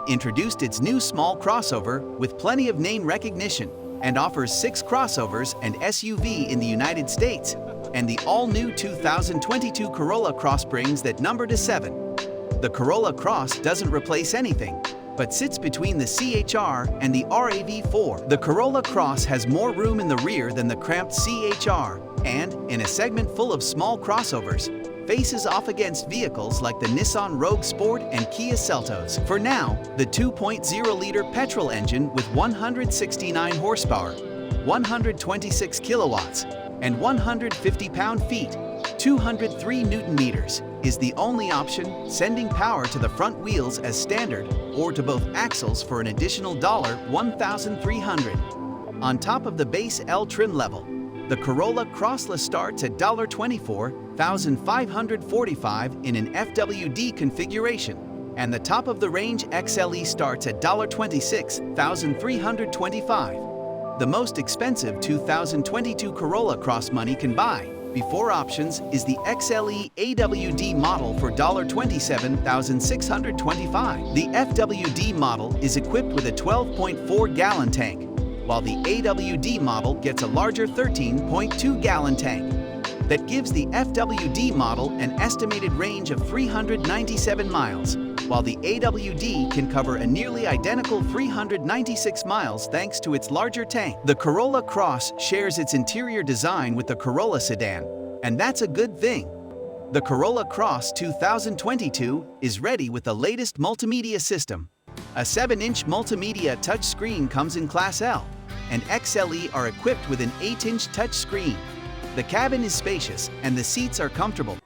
introduced its new small crossover with plenty of name recognition and offers 6 crossovers and SUV in the United States, and the all-new 2022 Corolla Cross brings that number to 7. The Corolla Cross doesn't replace anything, but sits between the CHR and the RAV4. The Corolla Cross has more room in the rear than the cramped CHR, and, in a segment full of small crossovers, faces off against vehicles like the Nissan Rogue Sport and Kia Seltos. For now, the 2.0-liter petrol engine with 169 horsepower, 126 kilowatts, and 150 pound-feet, 203 Newton-meters, is the only option, sending power to the front wheels as standard or to both axles for an additional $1,300. On top of the base L trim level, the Corolla Crossless starts at $24,545 in an FWD configuration, and the top-of-the-range XLE starts at $26,325. The most expensive 2022 Corolla Cross money can buy before options is the XLE AWD model for $27,625. The FWD model is equipped with a 12.4-gallon tank, while the AWD model gets a larger 13.2-gallon tank. That gives the FWD model an estimated range of 397 miles, while the AWD can cover a nearly identical 396 miles thanks to its larger tank. The Corolla Cross shares its interior design with the Corolla sedan, and that's a good thing. The Corolla Cross 2022 is ready with the latest multimedia system. A 7-inch multimedia touchscreen comes in Class L, and XLE are equipped with an 8-inch touchscreen. The cabin is spacious and the seats are comfortable,